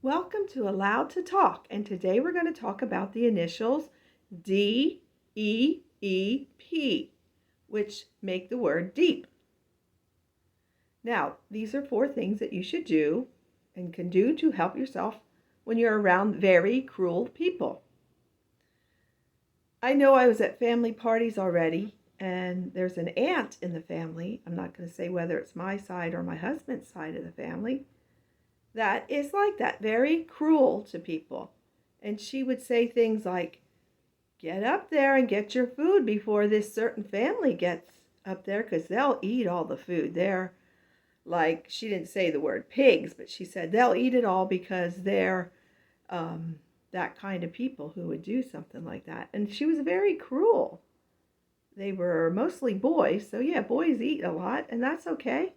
Welcome to Allowed to Talk, and today we're going to talk about the initials D.E.E.P, which make the word deep. Now, these are 4 things that you should do and can do to help yourself when you're around very cruel people. I know I was at family parties already, and there's an aunt in the family. I'm not going to say whether it's my side or my husband's side of the family. That is like that, very cruel to people. And she would say things like, get up there and get your food before this certain family gets up there, because they'll eat all the food. They're like, she didn't say the word pigs, but she said they'll eat it all because they're that kind of people who would do something like that. And she was very cruel. They were mostly boys, so yeah, boys eat a lot, and that's okay.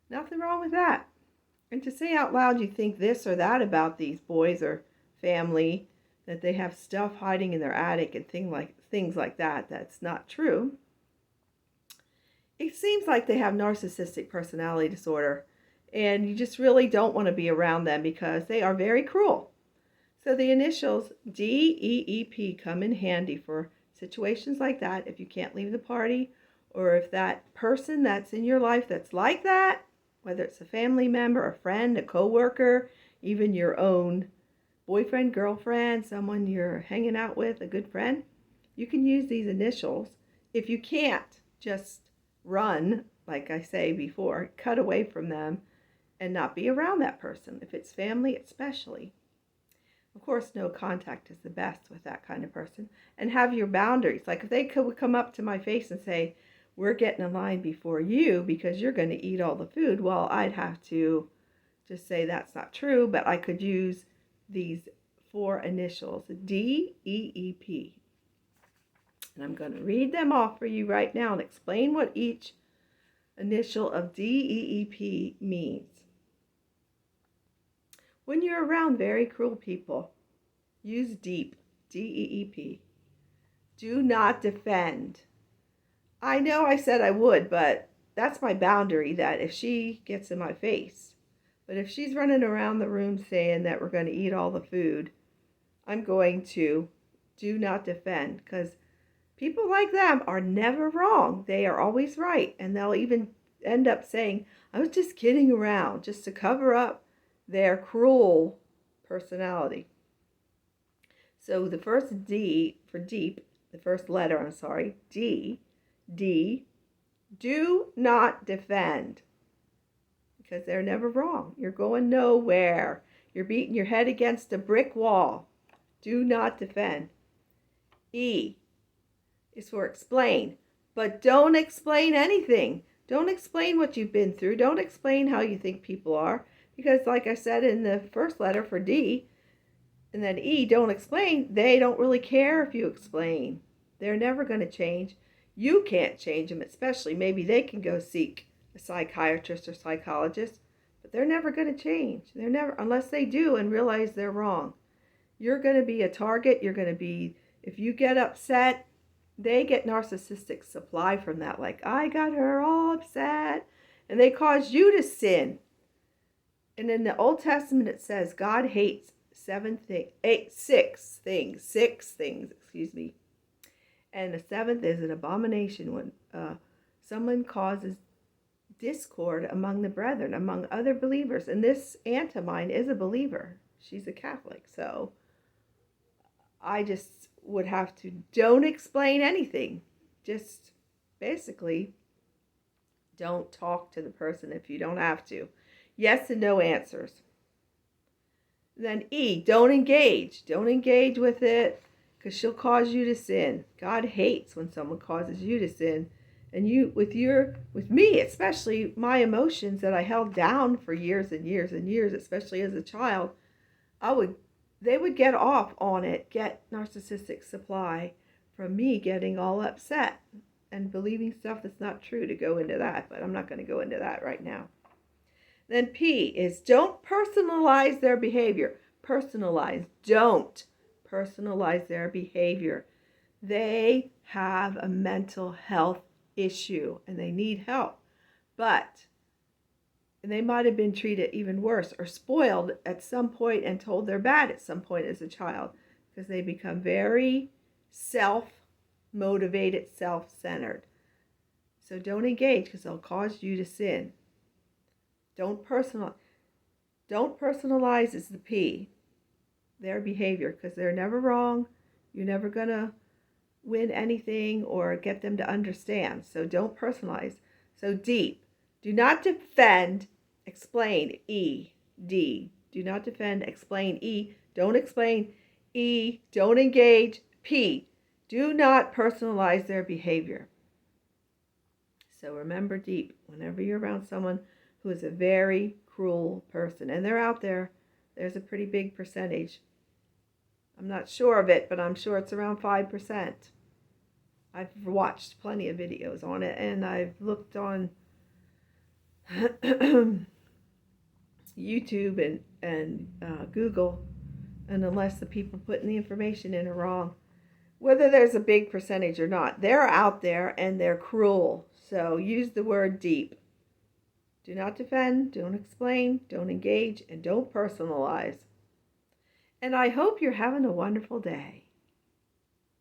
Nothing wrong with that. And to say out loud you think this or that about these boys or family, that they have stuff hiding in their attic and things like that, that's not true. It seems like they have narcissistic personality disorder, and you just really don't want to be around them because they are very cruel. So the initials D.E.E.P come in handy for situations like that if you can't leave the party, or if that person that's in your life that's like that, whether it's a family member, a friend, a coworker, even your own boyfriend, girlfriend, someone you're hanging out with, a good friend, you can use these initials. If you can't, just run, like I say before, cut away from them and not be around that person, if it's family especially. Of course, no contact is the best with that kind of person. And have your boundaries. Like if they could come up to my face and say, we're getting in line before you because you're going to eat all the food, well, I'd have to just say that's not true, but I could use these 4 initials, D.E.E.P. And I'm going to read them off for you right now and explain what each initial of D.E.E.P means. When you're around very cruel people, use DEEP, D-E-E-P. Do not defend. I know I said I would, but that's my boundary, that if she gets in my face. But if she's running around the room saying that we're going to eat all the food, I'm going to do not defend, because people like them are never wrong. They are always right, and they'll even end up saying, I was just kidding around, just to cover up their cruel personality. So the first D for deep, the first letter, D, do not defend, because they're never wrong. You're going nowhere. You're beating your head against a brick wall. Do not defend. E is for explain, but don't explain anything. Don't explain what you've been through. Don't explain how you think people are. Because like I said in the first letter for D, and then E, don't explain, they don't really care if you explain. They're never going to change. You can't change them, especially. Maybe they can go seek a psychiatrist or psychologist, but they're never going to change. They're never, unless they do and realize they're wrong. You're going to be a target. You're going to be, if you get upset, they get narcissistic supply from that. Like, I got her all upset, and they cause you to sin. And in the Old Testament, it says God hates 6 things, and the 7th is an abomination when someone causes discord among the brethren, among other believers. And this aunt of mine is a believer. She's a Catholic. So I just would have to don't explain anything. Just basically don't talk to the person if you don't have to. Yes and no answers. Then E, don't engage. Don't engage with it, because she'll cause you to sin. God hates when someone causes you to sin. And you, with me, especially my emotions that I held down for years and years and years, especially as a child, they would get off on it, get narcissistic supply from me getting all upset and believing stuff that's not true, to go into that, but I'm not going to go into that right now. Then P is don't personalize their behavior. Personalize. Don't personalize their behavior. They have a mental health issue and they need help. But And they might have been treated even worse or spoiled at some point and told they're bad at some point as a child, because they become very self-motivated, self-centered. So don't engage, because they'll cause you to sin. Don't personalize. Don't personalize is the P. Their behavior, because they're never wrong. You're never going to win anything or get them to understand. So don't personalize. So D. Do not defend, explain. E. D. Do not defend, explain. E. Don't explain. E. Don't engage. P. Do not personalize their behavior. So remember deep whenever you're around someone who is a very cruel person. And they're out there. There's a pretty big percentage. I'm not sure of it, but I'm sure it's around 5%. I've watched plenty of videos on it, and I've looked on YouTube and Google, and unless the people putting the information in are wrong, whether there's a big percentage or not, they're out there and they're cruel. So use the word deep. Do not defend, don't explain, don't engage, and don't personalize. And I hope you're having a wonderful day.